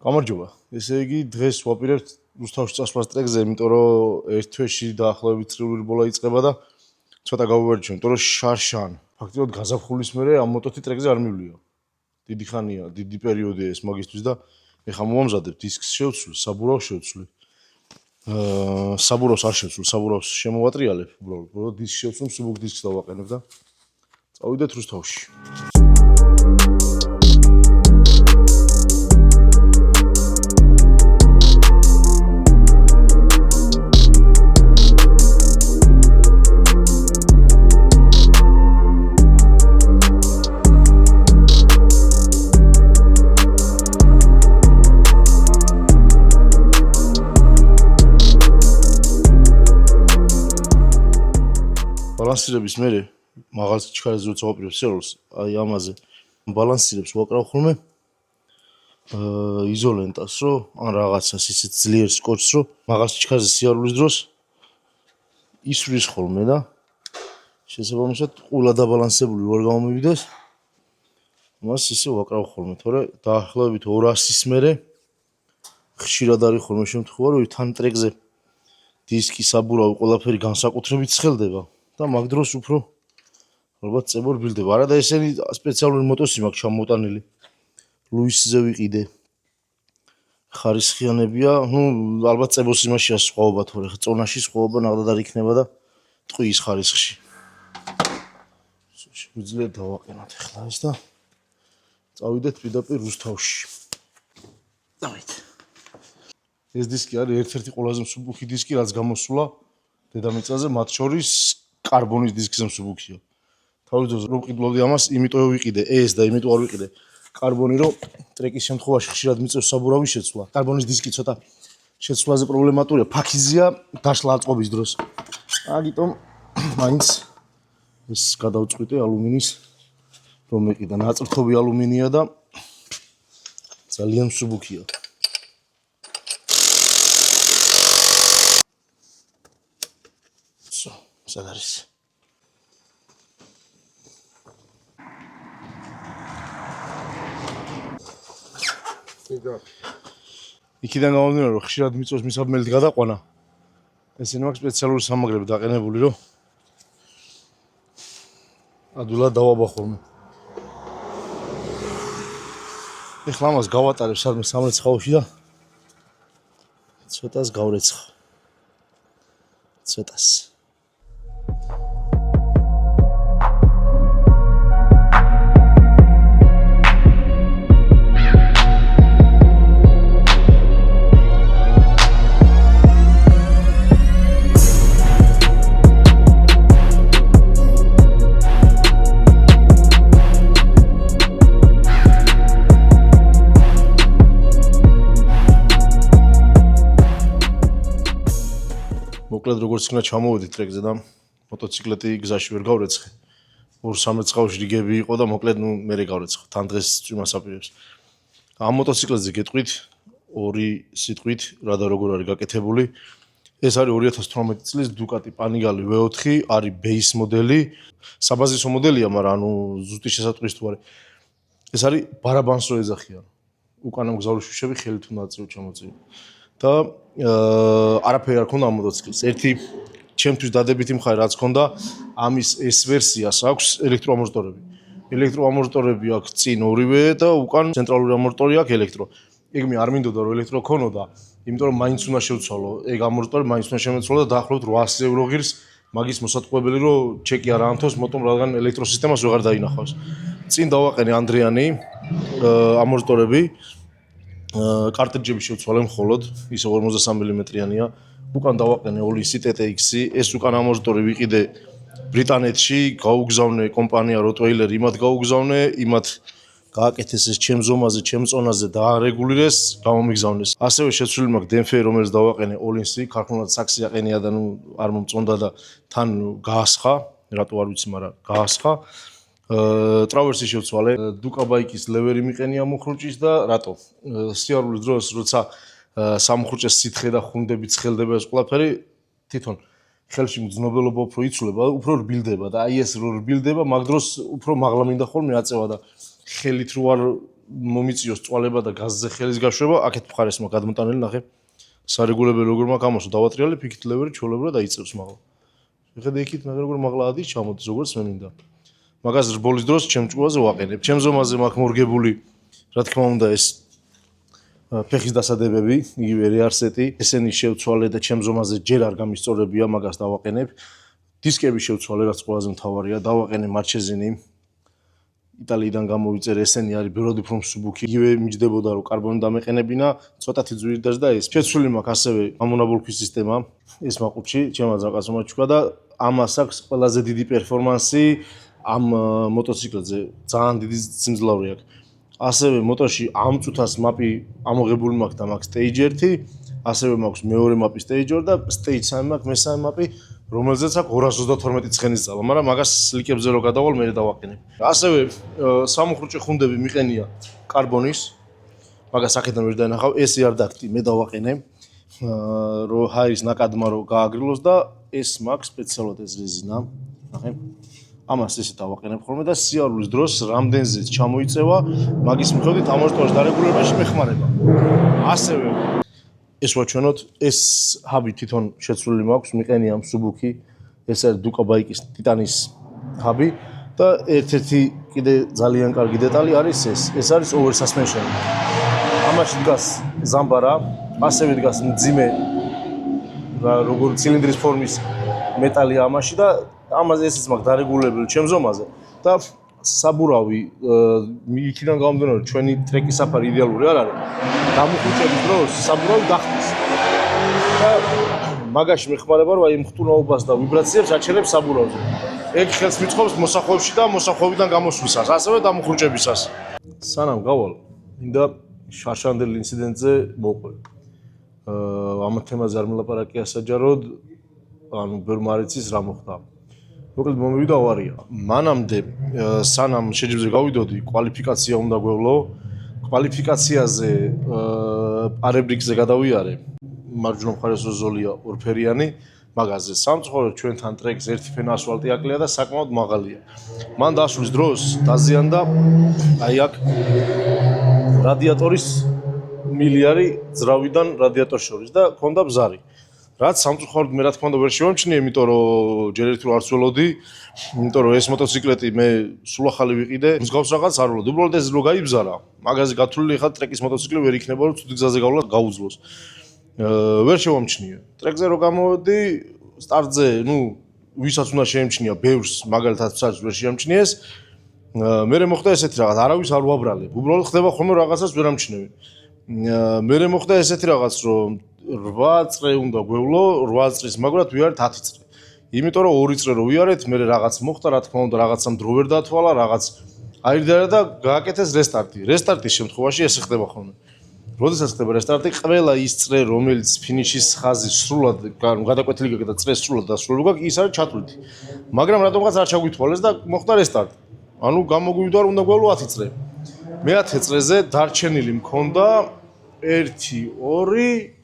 გამარჯობა. ესე იგი დღეს ვაპირებთ რუსთავში წასვლას ტრეკზე, იმიტომ რომ ერთ თვეში დაახლოებით წრიული რბოლა იწყება და ცოტა გავუვარჯიშო, იმიტომ რომ შარშან. ფაქტობრივად გაზაფხულის მერე ამ მოტოთი ტრეკზე არ მივლია. დიდი ხანია, დიდი პერიოდია ეს მაგისთვის და ეხლა მოვამზადებ დისკს შევცვლი, საბურავს შევცვლი. საბურავს არ შევცვლი, საბურავს შემოვატრიალებ, უბრალოდ დისკს შევცვლი, მსუბუქ დისკს დავაყენებ და წავიდეთ რუსთავში. ბალანსირების მერე მაღალ სიჩქარეზე როცა ვაპირებ სეროლს, აი ამაზე ბალანსირებს ვაკრავ ხოლმე იზოლენტას, რომ ან რაღაცას ისეთ ძლიერ სკოჩს, რომ მაღალ სიჩქარეზე სიარულის დროს ისვრის ხოლმე და შესაბამისად ყულა დაბალანსებული ვერ გამომივიდეს. მას ისე ვაკრავ ხოლმე, თორე დაახლოებით 200-ის მერე ხშირად არის ხოლმე შემთხვევა, რომ თან ტრეკზე დისკი, საბურავი, ყველაფერი განსაკუთრებით ცხელდება. და მაგ დროს უფრო ალბათ წებო რბილდება. არა და ესენი სპეციალური მოტოსი მაქვს ჩამოტანილი. ლუისზე ვიყიდე. ხარისხიანებია, ალბათ წებოს იმაშია სხვაობა, თორე წონაში სხვაობა ნახდად არ იქნება და ტყუის ხარისხში. შეგვიძლია დავაყენოთ ახლა ეს და წავიდეთ პირდაპირ რუსთავში. დავით. ეს დისკი არის ერთ-ერთი ყველაზე მსუბუქი დისკი, რაც გამოსულა დედამიწაზე, მათ შორის კარბონის დისკზე მსუბუქია. თავის დროზე რომ ყიდულობდი ამას, იმიტომ ვიყიდე ეს და იმიტომ არ ვიყიდე კარბონი, რომ ტრეკის შემთხვევაში ხშირად მიწევს საბურავის შეცვლა. კარბონის დისკი ცოტა შეცვლაზე პრობლემატურია, ფაქიზია დაშლა აწყობის დროს. აგიტომ მაინც ეს გადავწყვიტე ალუმინის რომ მეყიდა. ნაწრთობი ალუმინია და ძალიან მსუბუქია. სად არის? იქიდან გამომდინარე, რომ ხშირად მიწვევს მისაბმელით გადაყვანა. ესენი მაქვს სპეციალური სამაგრები დაყენებული, რომ ადვილად დავაბა ხოლმე. ეხლა ამას გავატარებ სადმე სამრეცხაოში და ცოტას გავრეცხავ. ცოტას. მოკლედ როგორც იქნა ჩამოვედი ტრეკზე და მოტოციკლეტი გზაში ვერ გავრეცხე. ორ სამრეცხავში რიგები იყო და მოკლედ მერე გავრეცხე. თან დღეს წვიმას აპირებს. ამ მოტოციკლეტზე გეტყვით ორი სიტყვით რა და როგორ არის გაკეთებული. ეს არის 2018 წლის Ducati Panigale V4, არის ბეის მოდელი, საბაზისო მოდელია, მაგრამ ზუსტი შესატყვის თუ არის. ეს არის ბარაბანს რო ეძახიან. უკანა მგზავრის შუშები ხელით უნდა აწევ ჩამოწევ. და არაფერი არ ქონდა ამ მოტოციკლს. ერთი ჩემთვის დადებითი მხარე რაც ქონდა, ამის ეს ვერსიას აქვს ელექტროამორტორები. ელექტროამორტორები აქვს წინ ორივე და უკან ცენტრალური ამორტორი აქვს ელექტრო. ეგ მე არ მინდოდა რომ ელექტრო ქონოდა, იმიტომ რომ მაინც უნდა შევცვალო. ეგ ამორტორი მაინც უნდა შემეცვალო და დაახლოებით 800 евро ღირს მაგის მოსატყუებელი რომ ჩეკი არ აანთოს, მოტომ რადგან ელექტროსისტემას ვეღარ დაინახავს. წინ დავაყენე ანდრიანი ამორტორები. კარტეჯები შევცვალე მხოლოდ, ისე 53 მმ-იანია. უკან დავაყენე Olin's TTX-ი, ეს უკან ამორტორი ვიყიდე ბრიტანეთში, გაუგზავნე კომპანია Rottweiler, იმათ გაუგზავნე, იმათ გააკეთეს ეს ჩემ ზომაზე, ჩემ წონაზე და არეგულირეს, გამომიგზავნეს. ასევე შეცვლილი მაქვს დემფერი, რომელიც დავაყენე Olin's-ი, ქარხნულად საქსი აყენია და არ მომწონდა და თან გაასხა, რატო არ ვიცი, მაგრამ გაასხა. ტრავერსი შევცვალე, დუკაბაიკის ლევერი მიყენია მოხრუჭის და რატო? სიარულის დროს, როცა სამხრუჭეს სითხე და ხუნდები ცხელდება ეს ყველაფერი, თვითონ ხელში მგრძნობელობა უფრო იცვლება, უფრო რბილდება და აი ეს რო რბილდება, მაგ დროს უფრო მაღლა მინდა ხოლმე აწევა და ხელით რო არ მომიწიოს წვალება და გაზზე ხელის გაშვება, აქეთ მხარეს მაგ გადმოტანილი ნახე. სარეგულებელი როგორ მაქვს ამასო დავატრიალებ, იქით ლევერი ჩოლებრა დაიწევს მაღლა. შეხედე იქით ნახე როგორ მაღლა ადის, ჩამოდის როგორც მე მინდა. მაგას რბოლის დროს ჩემ ჭკუაზე ვაყენებ. ჩემ ზომაზე მაქვს მორგებული, რა თქმა უნდა ეს ფეხის დასადებები, იგივე რეარსეტი, ესენი შევცვალე და ჩემ ზომაზე ჯერ არ გამისწორებია, მაგას დავაყენებ. დისკები შევცვალე, რაც ყველაზე მთავარია, დავაყენე მარჩეზინი. იტალიიდან გამოვიწერე, ესენი არის ბევრად უფრო მსუბუქი. იგივე მიჯდებოდა რომ კარბონი დამეყენებინა, ცოტათი ძვირდას და ეს. შეცვლილი მაქვს ასევე ამონაბოლქვის სისტემა, ეს მაყუთში, ჩემო ძაღლყაცო მაჩქვა და ამას აქვს ყველაზე დიდი პერფორმანსი ამ მოტოციკლზე, ძალიან დიდი სიმძლავრე აქვს. ასევე მოტოში ამ წუთას მაპი ამოღებული მაქვს და მაქვს stage 1, ასევე მაქვს მეორე მაპი stage 2 და stage 3 მაქვს მესამე მაპი, რომელზეც აქვს 232 ცხენის ძალა, მაგრამ მაგას სლიკებზე რო გადავალ, მე დავაყენებ. ასევე სამუხრუჭე ხუნდები მიყენია კარბონის, მაგას აქედან ვერ დაინახავ, ეს იარდაქტი მე დავაყენე, რომ ჰაერის ნაკადმა რო გააგრილოს და ეს მაქვს სპეციალურად ეს რეზინა, ნახე. ამას ესე დავაყენებ ხოლმე და სიარულის დროს რამდენზეც ჩამოიწევა, მაგის მიხედვით ამორტიაჟის დარეგულირებაში მეხმარება. ასევე ეს ვაჩვენოთ, ეს ჰაბი თვითონ შეცვლილი მაქვს, მიყენია მსუბუქი, ეს არის დუკა ბაიკის ტიტანის ჰაბი და ერთ-ერთი კიდე ძალიან კარგი დეტალი არის ეს არის over suspension. ამაში დგას ზამბარა, ასევე დგას მძიმე როგორც ცილინდრის ფორმის მეტალი ამაში და ამაზე ესეც მაქვს დარეგულირებული ჩემ ზომაზე და საბურავი იქიდან გამომდინარე რომ ჩვენი ტრეკის საფარი იდეალური არ არის. დამუხრუჭების დროს საბურავი გახდეს. და მაგაში მეხმარება რომ აი მხტუნაობას და ვიბრაციებს აჩერებს საბურავზე. ეგ ხელს მიწყობს მოსახვევში და მოსახვევიდან გამოსვლისას, ასევე დამუხრუჭებისას. სანამ გავალ, მინდა შარშანდელ ინციდენტზე მოვყვე. ამ თემაზე არ მელაპარაკია საჯაროდ, ანუ ბევრ მარიცის რა მოხდა. მოკლედ მომივიდა ავარია. მანამდე სანამ შეჯიბრზე გავიდოდი, კვალიფიკაცია უნდა გვევლო. კვალიფიკაციაზე პარებრიკზე გადავიარე. მარჯვენა მხარეს ზოლია ორფერიანი, მაგაზე სამწუხაროდ ჩვენთან ტრეკს ერთი ფენა ასფალტი აკლია და საკმაოდ მაღალია. მან დასვლის დროს დაზიანდა აი აქ რადიატორის მილიარი ძრავიდან რადიატორს შორის და ქონდა ბზარი. რაც სამწუხაროდ მე რა თქმა უნდა ვერ შევამჩნიე, იმიტომ რომ ჯერ ერთი არ ვცველოდი, იმიტომ რომ ეს მოტოციკლეტი მე სულ ახალი ვიყიდე, მსგავს რაღაც არ ვლოდ. უბრალოდ ეს რო გაიბზარა, მაგაზე გათვლილი ხარ ტრეკის მოტოციკლი ვერ იქნება რომ ცუდი გზაზე გავლა გაუძლოს. ვერ შევამჩნიე. ტრეკზე რო გამოვედი, სტარტზე, ვისაც უნდა შეემჩნია, ბევრს მაგალითად ვსაც ვერ შეამჩნიეს. მერე მოხდა ესეთი რაღაც, არავის არ ვაბრალებ. უბრალოდ ხდება ხოლმე რაღაცას ვერ ამჩნევი. მერე მოხდა ესეთი რაღაც, რომ 8 წრე უნდა გვევლო, 8 წრის მაგრად ვიარეთ 10 წრე. იმიტომ რომ 2 წრე რო ვიარეთ, მერე რაღაც მოხდა, რა თქმა უნდა, რაღაცამ დრო ვერ დათვალა, რაღაც აირდარა და გააკეთეს რესტარტი. რესტარტის შემთხვევაში ესე ხდება ხოლმე. როდესაც ხდება რესტარტი, ყველა ის წრე, რომელიც ფინიშის ხაზი სრულად გადაკვეთილი გაქვს და წრე სრულად დასრულებული გაქვს, ის არის ჩათვლითი. მაგრამ რატომღაც არ ჩაგვითვალეს და მოხდა რესტარტი. ანუ გამოგვივიდა რომ უნდა გვევლო 10 წრე. მე 10 წრეზე დარჩენილი მქონდა 1 2 3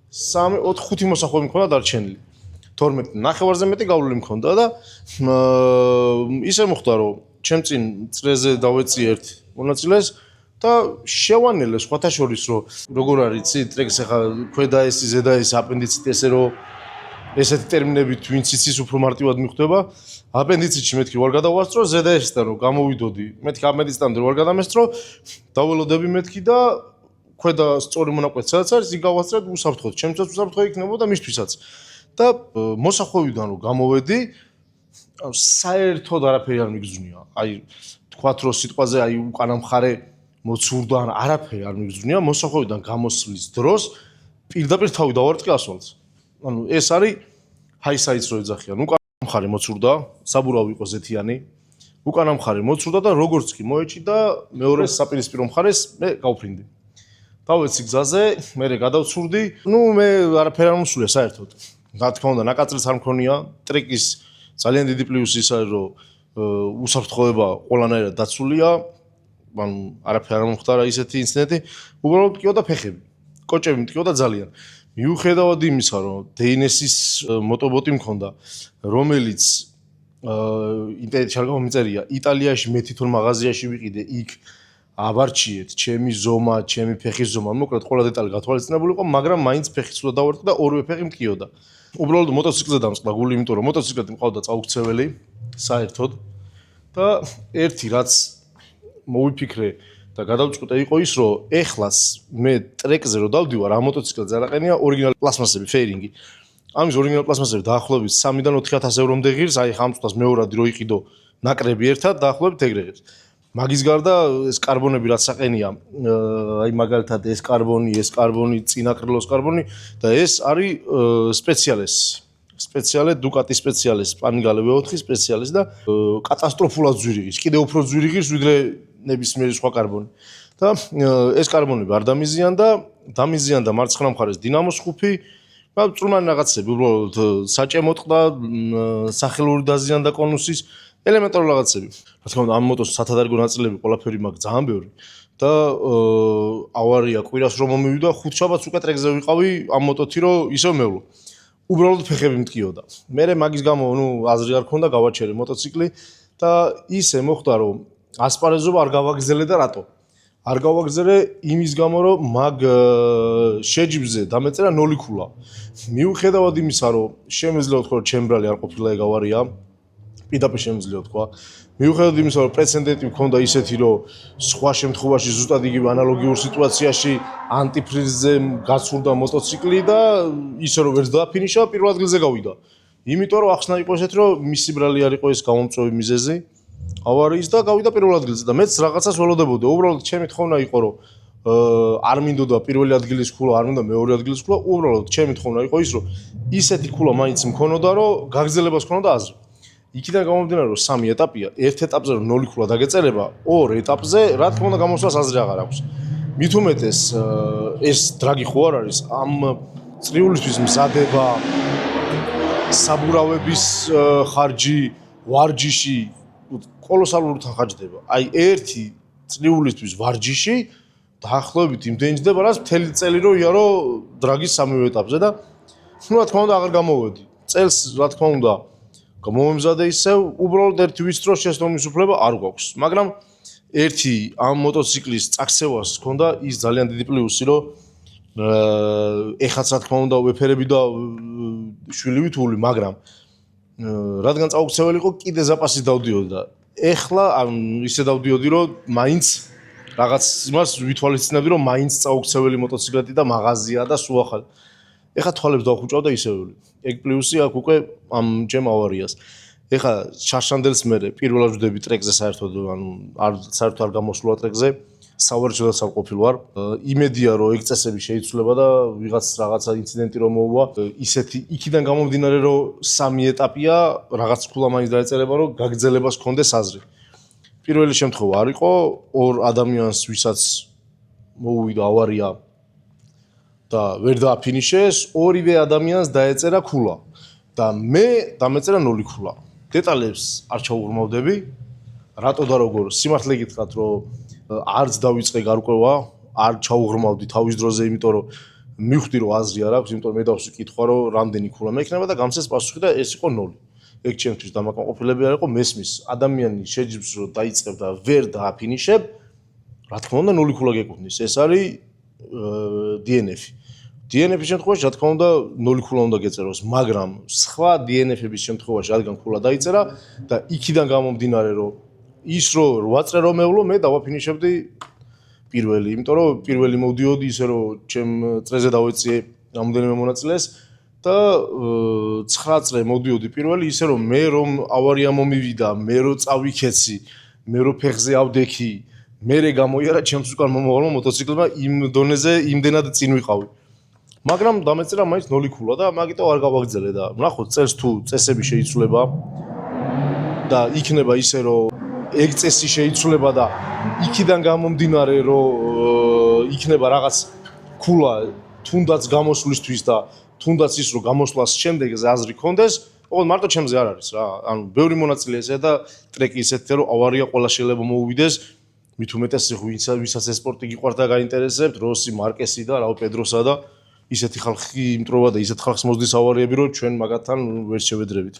4 5 მოსახვევი მქონდა დარჩენილი. 12 ნახევარზე მეტი გავლილი მქონდა და ისე მოხდა რომ ჩემ წინ წრეზე დავეწი ერთ მონაწილეს და შევანელე სხვათა შორის რომ როგორ არის ცი ტრეკს ახლა ქვედა ესი ზედა ესი აპენდიციტი ესე რომ ესეთი ტერმინებით ვინც იცის უფრო მარტივად მიხვდება. აპენდიციტში მეთქი ვარ გადავასწრო, ზედა ესიდან რომ გამოვიდოდი, მეთქი აპენდიციტამდე ვარ გადამესწრო, დაველოდები მეთქი და ქვედა სწორი მონაკვეთი სადაც არის, იქ გავასწრებ უსაფრთხოდ. ჩემთვის უსაფრთხო იქნებოდა მისთვისაც. და მოსახვევიდან რომ გამოვედი, საერთოდ არაფერი არ მიგზვნია. აი თქვათ რომ სიტყვაზე აი უკანა მხარე მოცურდა ან არაფერი არ მიგზვნია, მოსახვევიდან გამოსვლის დროს პირდაპირ თავი დავარტყი ასფალტს. ანუ ეს არის ჰაისაიც რო ეძახიან. უკანა მხარე მოცურდა, საბურავი იყო ზეთიანი. უკანა მხარე მოცურდა და როგორც კი მოეჭი და მეორე საპირისპირო მხარეს მე გავფრინდი. დავეცი გზაზე, მე გადავცურდი. მე არაფერი არ მომსულია საერთოდ. რა თქმა უნდა, ნაკაწრიც არ მქონია. ტრეკის ძალიან დიდი პლუსი ის არის, რომ უსაფრთხოება ყველანაირად დაცულია. ანუ არაფერი არ მომხდარა ისეთი ინციდენტი. უბრალოდ მტკიოდა ფეხები. კოჭები მტკიოდა ძალიან. მიუხედავად იმისა, რომ დეინესის მოტობოტი მქონდა, რომელიც ინტერნეტში არ გამომიწერია, იტალიაში მე თვითონ მაღაზიაში ვიყიდე, იქ ავარჩიეთ, ჩემი ზომა, ჩემი ფეხის ზომა, მოკლედ ყველა დეტალი გათვალისწინებული იყო, მაგრამ მაინც ფეხიც უნდა დავარტყა და ორივე ფეხი მკიოდა. უბრალოდ მოტოციკლზე დამწყდა გული, იმიტომ რომ მოტოციკლით მყავდა წაუქცეველი საერთოდ და ერთი რაც მოვიფიქრე და გადავწყვიტე იყო ის, რომ ეხლას მე ტრეკზე რომ დავდივარ, ამ მოტოციკლზე არაყენია ორიგინალი პლასმასები, ფეირინგი. ამის ორიგინალ პლასმასები დაახლოებით 3-დან 4000 ევრომდე ღირს, აი ხა ამ წუთას მეორადი რო იყიდო ნაკრები ერთად, დაახლოებით ეგრე ღირს. მაგის გარდა ეს კარბონები რაც საყენია, აი მაგალითად ეს კარბონი, წინაკრილოს კარბონი და ეს არის სპეციალე დუკატი სპეციალის პანიგალე V4 სპეციალის და კატასტროფულად ძვირი ღირს, კიდევ უფრო ძვირი ღირს ვიდრე ნებისმიერი სხვა კარბონი. და ეს კარბონები არ დამიზიანდა მარცხენა მხარეს დინამოს ხუფი, წვრილმანი რაღაცები, უბრალოდ საჭე მოტყდა, სახელური დაზიანდა კონუსის ელემენტარული რაღაცები. რა თქმა უნდა, ამ მოტოს სათადარიგო ნაწილები ყველაფერი მაგ ძალიან ბევრი და ავარია კვირას რომ მომივიდა 5 შაბათს უკვე ტრეკზე ვიყავი ამ მოტოთი რომ ისევ მევლო. უბრალოდ ფეხები მტკიოდა. მე მაგის გამო აზრი არ ქონდა გავაჩერე მოტოციკლი და ისე მოხდა რომ ასპარეზობა არ გავაგზელე და რატო? არ გავაგზელე იმის გამო რომ მაგ შეჯიბზე დამეწერა 0 ქულა. მიუხედავად იმისა რომ შემეძლო თქვა რომ ჩემბრალი არ ყოფილა ეგ ავარია. პირდაპირ შემიძლია თქვა. მიუხედავად იმისა, რომ პრეცედენტი მქონდა ისეთი, რომ სხვა შემთხვევაში ზუსტად იგივე ანალოგიურ სიტუაციაში ანტიფრიზზე გაცურდა მოტოციკლი და ისე რომ ვერც დააფინიშა, პირველ ადგილზე გავიდა. იმიტომ რომ ახსნა იყო ესეთი, რომ მისი ბრალი არ იყო ეს გამომწვევი მიზეზი ავარიის და გავიდა პირველ ადგილზე და მეც რაღაცას ველოდებოდა. უბრალოდ ჩემი თხოვნა იყო, რომ არ მინდოდა პირველი ადგილის ქულა, არ მინდა მეორე ადგილის ქულა, უბრალოდ ჩემი თხოვნა იყო ის, რომ ისეთი ქულა მაინც მქონოდა, რომ გაგრძელებას ქონოდა აზრი. იქიდან გამომდინარე რომ 3 ეტაპია, ერთ ეტაპზე რომ 0 ქულა დაგეწერება, ორ ეტაპზე რა თქმა უნდა გამოსვლას აზრი აღარ აქვს. მით უმეტეს ეს დრაგი ხო არ არის ამ წრიულისთვის მზადება, საბურავების ხარჯი, ვარჯიში კოლოსალური თანხაჯდება. აი ერთი წრიულისთვის ვარჯიში დაახლოებით იმდენი ჯდება, რაც მთელი წელი რო იარო დრაგის 3 ეტაპზე და რა თქმა უნდა აღარ გამოვედი. წელს რა თქმა უნდა გამომემზადე ისევ, უბრალოდ ერთი ვისწრო შესწავლის უფლება არ გვაქვს. მაგრამ ერთი ამ მოტოციკლის წაქცევას ჰქონდა ის ძალიან დიდი პლუსი, რომ ეხაც რა თქმა უნდა ვეფერები და შვილივითული, მაგრამ რადგან წაუქცეველი იყო, კიდე ზაპასი დავდიოდი და ეხლა ისე დავდიოდი, რომ მაინც რაღაც იმას ვითვალისწინებდი, რომ მაინც წაუქცეველი მოტოციკლეტი და მაღაზია და სულ ახალი. ეხლა თვალებს დავხუჭავ და ისევ. ეგ პლუსი აქვს უკვე ამ ჩემ ავარიას. ეხლა შარშანდელს მე პირველად ვდები ტრეკზე საერთოდ, საერთოდ არ გამოსულა ტრეკზე, სავარჯიშოდაც არ ყოფილ ვარ. იმედია რომ ეგ წესები შეიცვლება და ვიღაც რაღაცა ინციდენტი რომ მოუვა, ისეთი იქიდან გამომდინარე რომ 3 ეტაპია, რაღაც ქულა მაინც დაეწერება რომ გაგრძელებას ჰქონდეს აზრი. პირველი შემთხვევა არ იყო, ორ ადამიანს ვისაც მოუვიდა ავარია და ვერ დააფინიშეს, ორივე ადამიანს დაეწერა ქულა და მე დამეწერა 0 ქულა. დეტალებს არ ჩაუღრმავდები, რატო და როგორ სიმართლე გითხრათ, რომ არც დავიწყე გარკვევა, არ ჩაუღრმავდი თავის დროზე, იმიტომ რომ მივხვდი რომ აზრი არ აქვს, იმიტომ რომ მე დავსვი კითხვა, რომ რამდენი ქულა მექნება და გამცეს პასუხი და ეს იყო 0. ეგ ჩემთვის დამაკმაყოფილებელი არ იყო, მესმის ადამიანი შეჯიბს რომ დაიწყებ და ვერ დააფინიშებ, რა თქმა უნდა 0 ქულა გეკუთვნის. ეს არის DNF-ი. DNF-ის შემთხვევაში რა თქმა უნდა 0 ქულა უნდა გეწეროს, მაგრამ სხვა DNF-ების შემთხვევაში რადგან ქულა დაიწერა და იქიდან გამომდინარე რომ ის რომ 8 წრე რომ მევლო, მე დავაფინიშებდი პირველი, იმიტომ რომ პირველი მოვდიოდი ისე რომ ჩემ წრეზე დავეციე რამოდენიმე მონაწილეს და 9 წრე მოვდიოდი პირველი, ისე რომ მე რომ ავარია მომივიდა, მე რომ წავიქეცი, მე რომ ფეხზე ავდექი, მერე გამოიარა ჩემს უკან მომავალმა მოტოციკლებმა იმ დონეზე იმდენად წინ ვიყავი. მაგრამ დამეწერა მაინც 0 ქულა და მაგიტო არ გავაგრძელე და ნახოთ წელს თუ წესები შეიცვლება და იქნება ისე რომ ეგ წესი შეიცვლება და იქიდან გამომდინარე რომ იქნება რაღაც ქულა თუნდაც გამოსვლისთვის და თუნდაც ის რომ გამოსვლას შემდეგზე აზრი კონდეს, ოღონდ მარტო ჩემზე არ არის რა. ანუ ბევრი მონაწილე ესეა და ტრეკი ისეთია რომ ავარია ყველა შეიძლება მოუვიდეს. მით უმეტეს ვისაც ეს სპორტი გიყვარს და გაინტერესებთ, როსი, მარკესი და რაო პედროსა და ისეთი ხალხი იმტრობა და ისეთ ხალხს მოსდის ავარიები, რომ ჩვენ მაგათთან ვერ შევედრებით.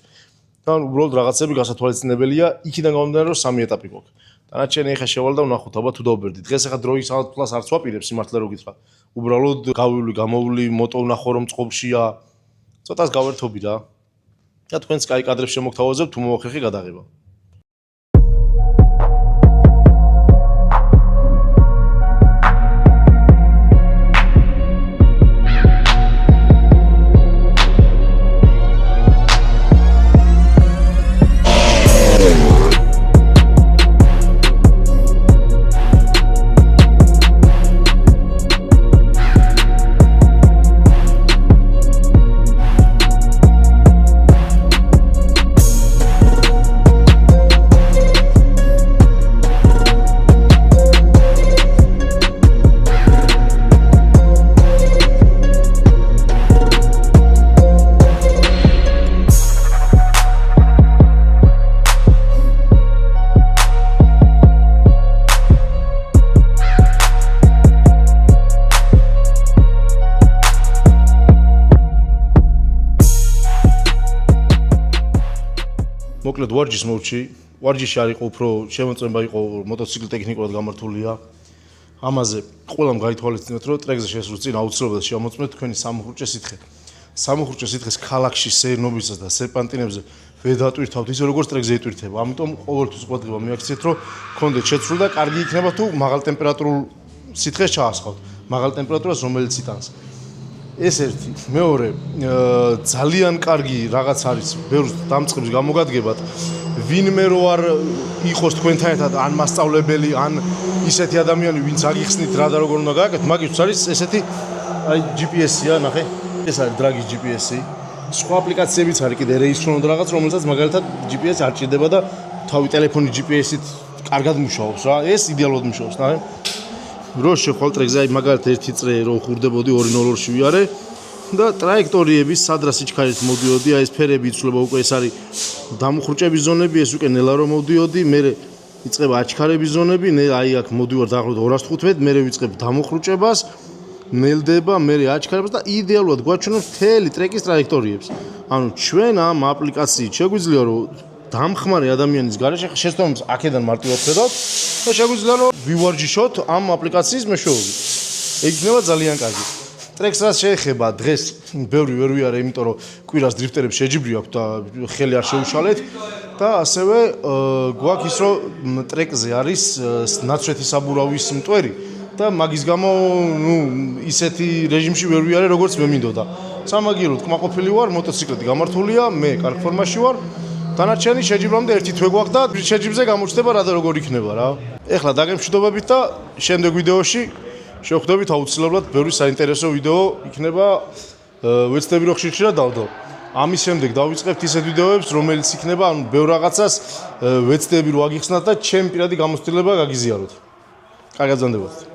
და უბრალოდ რაღაცები გასათვალისწინებელია, იქიდან გამომდინარე რომ 3 ეტაპი გვაქვს. დანარჩენი ეხა შევალ და ვნახოთ, ალბათ თუ დავბერდი. დღეს ეხა დროის ალფლას არც ვაპირებ სიმართლე რო გითხრა. უბრალოდ გამოვლი მოტო ვნახო რომ წყობშია. ცოტას გავერთობი რა. და თქვენს კაი კადრებს შემოგთავაზებ თუ მოახერხი გადაღება. მოკლედ ვარჯიშს მოვჩი. ვარჯიში არ იყო უფრო შემოწმება იყო მოტოციკლი ტექნიკურად გამართულია. ამაზე ყველამ გაითვალისწინოთ რომ ტრეკზე შესვლის წინ აუცილებლად შემოწმეთ თქვენი სამუხრუჭე სითხე. სამუხრუჭე სითხეს ქალაქში სერნობისას და სერპანტინებზე ვერ დატვირთავთ ისე როგორც ტრეკზე იტვირთება. ამიტომ ყოველთვის ყურადღება მიაქციეთ რომ გქონდეთ შეცვლილი და კარგი იქნება თუ მაღალ ტემპერატურულ სითხეს ჩაასხავთ. მაღალ ტემპერატურას რომელიც იტანს. ეს ერთი, მეორე, ძალიან კარგი რაღაც არის ბევრ დამწყებს გამოგადგებათ. ვინმე რო არ იყოს თქვენთან ერთად ან მასწავლებელი, ან ისეთი ადამიანი, ვინც აგიხსნით რა და როგორ უნდა გააკეთოთ, მაგისთვის არის ესეთი აი GPS-ია, ნახე. ეს არის დრაგის GPS-ი. სხვა აპლიკაციებიც არის კიდე Race-ron და რაღაც, რომელსაც მაგალითად GPS არ ჭირდება და თავი ტელეფონი GPS-ით კარგად მუშაობს რა. ეს იდეალურად მუშაობს, ნახე. რო შეხვალ ტრეკზე აი მაგალითად ერთი წრე რო ხურდებოდი 2:02-ში ვიარე და ტრაექტორიები სადრა სიჩქარით მოდიოდი, აი ეს ფერები იცვლება უკვე ეს არის დამუხრუჭების ზონები, ეს უკვე ნელა რო მოდიოდი, მე იწყება აჩქარების ზონები, აი აქ მოდივარ დაახლოებით 215, მე ვიწყებ დამუხრუჭებას, ნელდება, მე აჩქარებას და იდეალურად გვაჩვენებს მთელი ტრეკის ტრაექტორიებს. ანუ ჩვენ ამ აპლიკაციით შეგვიძლია რომ დამხმარე ადამიანის გარეშე შეცდომებს აქედან მარტივად ხედავთ და შეგვიძლია რომ ვივარჯიშოთ ამ აპლიკაციის მეშვეობით. ეგ იქნება ძალიან კარგი. ტრეკს რაც შეეხება დღეს ბევრი ვერ ვიარე, იმიტომ რომ კვირას დრიფტერებს შეჯიბრი აქვს და ხელი არ შეუშალეთ და ასევე გვაქვს ის რომ ტრეკზე არის ნაცვლეთი საბურავის მტვერი და მაგის გამო ისეთი რეჟიმში ვერ ვიარე როგორც მე მინდოდა. სამაგიეროდ კმაყოფილი ვარ, მოტოციკლეთი გამართულია, მე კარგ ფორმაში ვარ. დანარჩენი შეჯიბრამდე ერთი თვე გვაქვს და შეჯიბრზე გამოჩნდება რა და როგორ იქნება რა. ეხლა დაგემშვიდობებით და შემდეგ ვიდეოში შევხვდებით აუცილებლად ბევრი საინტერესო ვიდეო იქნება ვეცდები რომ ხშირად დავდო. ამის შემდეგ დავიწყებთ ისეთ ვიდეოებს, რომელიც იქნება ანუ ბევრ რაღაცას ვეცდები რომ აგიხსნათ და ჩემი პირადი გამოცდილება გაგიზიაროთ. კარგად გრძანდებოდეთ.